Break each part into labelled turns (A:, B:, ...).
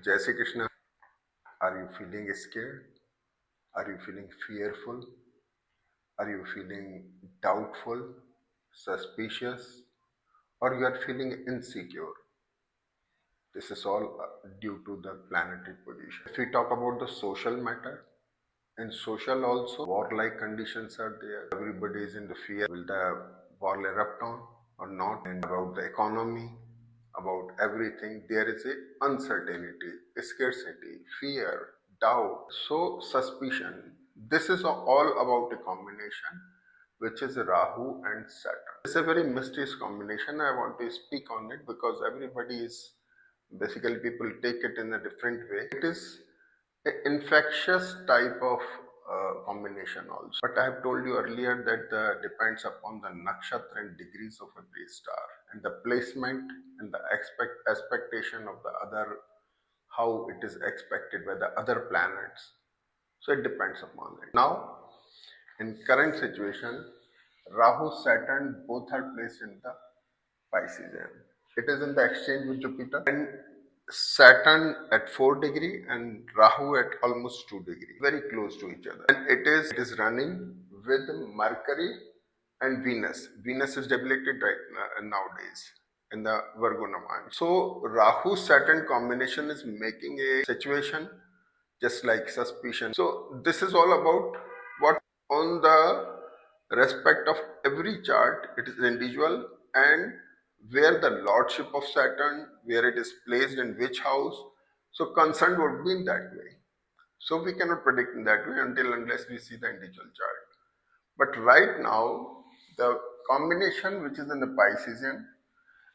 A: Jai Shri Krishna. Are you feeling scared? Are you feeling fearful? Are you feeling doubtful, suspicious, or you are feeling insecure? This is all due to the planetary position. If we talk about the social matter, in social also, war-like conditions are there. Everybody is in the fear. Will the war erupt on or not? And about the economy, about everything, there is a uncertainty, scarcity, fear, doubt, so suspicion. This is all about a combination which is Rahu and Saturn. It's a very mysterious combination. I want to speak on it because everybody is basically people take it in a different way. It is an infectious type of combination also. But I have told you earlier that depends upon the nakshatra and degrees of every star and the placement and the expectation of the other, how it is expected by the other planets. So it depends upon it. Now, in current situation, Rahu, Saturn both are placed in the Piscean. It is in the exchange with Jupiter and Saturn at 4 degree and Rahu at almost 2 degree, very close to each other. And it is running with Mercury and Venus. Venus is debilitated nowadays in the Virgo Naman. So Rahu Saturn combination is making a situation just like suspicion. So this is all about what on the respect of every chart, it is individual and where the lordship of Saturn, where it is placed in which house. So concern would be in that way. So we cannot predict in that way until unless we see the individual chart. But right now, the combination which is in the Piscean,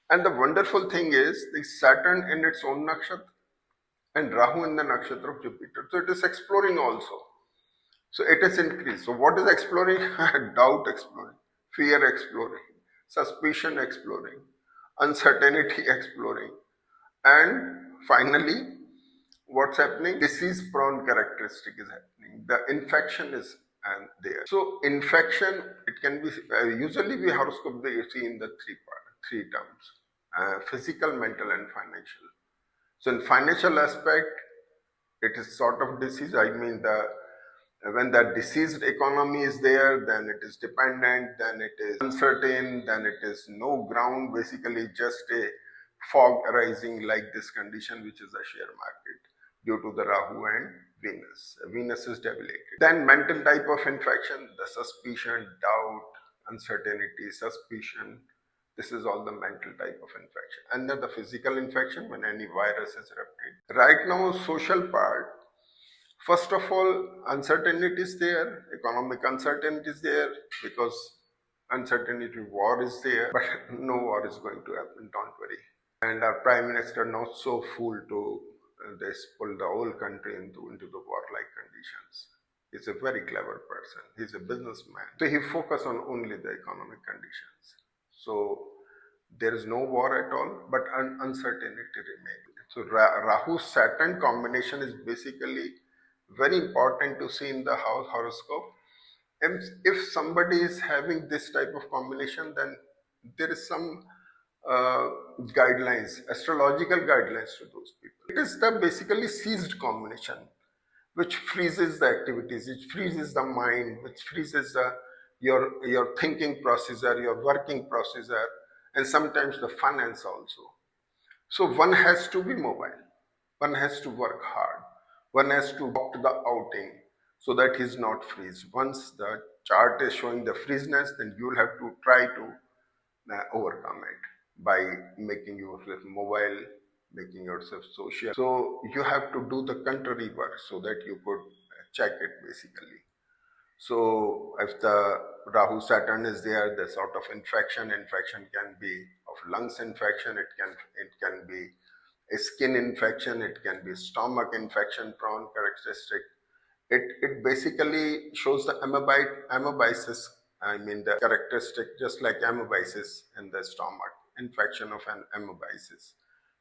A: and the wonderful thing is the Saturn in its own nakshatra and Rahu in the nakshatra of Jupiter. So it is exploring also. So it is increased. So what is exploring? Doubt exploring, fear exploring, suspicion exploring, uncertainty exploring. And finally, what's happening? Disease prone characteristic is happening. The infection is there. So infection, it can be, usually we horoscope they see in the three terms, physical, mental and financial. So in financial aspect, it is sort of disease. I mean when the diseased economy is there, then it is dependent, then it is uncertain, then it is no ground, basically just a fog arising like this condition, which is the share market due to the Rahu and Venus. Venus is debilitated. Then mental type of infection, the suspicion, doubt, uncertainty, suspicion. This is all the mental type of infection. And then the physical infection when any virus is erupted. Right now, social part, first of all, uncertainty is there, economic uncertainty is there because uncertainty war is there, but no war is going to happen, don't worry. And our prime minister not so fool to this pull the whole country into the war-like conditions. He's a very clever person. He's a businessman. So he focus on only the economic conditions. So there is no war at all, but uncertainty remains. So Rahu Saturn combination is basically very important to see in the house horoscope. And if somebody is having this type of combination, then there is some uh, guidelines, astrological guidelines to those people. It is the basically seized combination, which freezes the activities, which freezes the mind, which freezes your thinking procedure, your working procedure, and sometimes the finance also. So one has to be mobile, one has to work hard, one has to opt the outing so that he's not freeze. Once the chart is showing the freezeness, then you'll have to try to overcome it by making yourself mobile, making yourself social. So you have to do the contrary work so that you could check it basically. So if the Rahu Saturn is there, the sort of infection can be of lungs infection, it can be a skin infection, it can be stomach infection prone characteristic. It basically shows the amoebiasis, I mean the characteristic just like amoebiasis in the stomach, infection of an amoebiasis.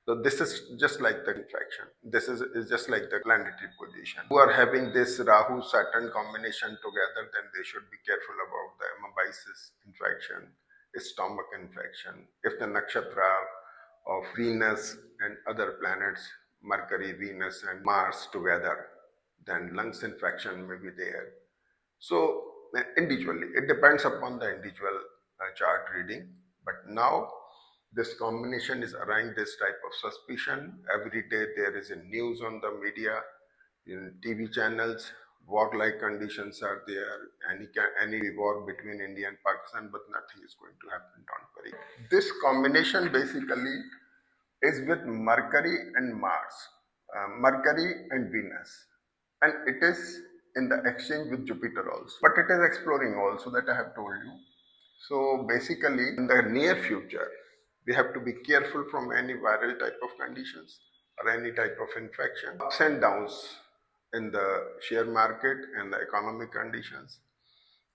A: So this is just like the infection. This is just like the planetary position. Who are having this Rahu Saturn combination together, then they should be careful about the amoebiasis infection, stomach infection. If the nakshatra of Venus and other planets Mercury, Venus, and Mars together, then lungs infection may be there. So individually, it depends upon the individual chart reading. But now this combination is around this type of suspicion. Every day there is a news on the media, in TV channels, war-like conditions are there, any war between India and Pakistan, but nothing is going to happen, don't worry. This combination basically is with Mercury and Mars, Mercury and Venus, and it is in the exchange with Jupiter also. But it is exploring also, that I have told you. So basically, in the near future, we have to be careful from any viral type of conditions or any type of infection. Ups and downs in the share market and the economic conditions,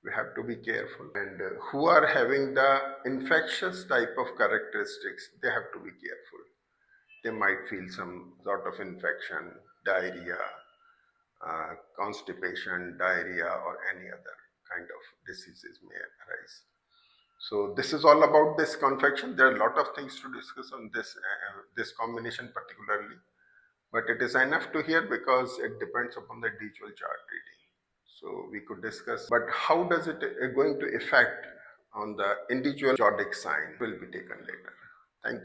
A: we have to be careful. And who are having the infectious type of characteristics, they have to be careful. They might feel some sort of infection, diarrhea, constipation, diarrhea, or any other kind of diseases may arise. So this is all about this confection. There are a lot of things to discuss on this combination particularly, but it is enough to hear because it depends upon the individual chart reading. So we could discuss, but how does it going to affect on the individual zodiac sign will be taken later. Thank you.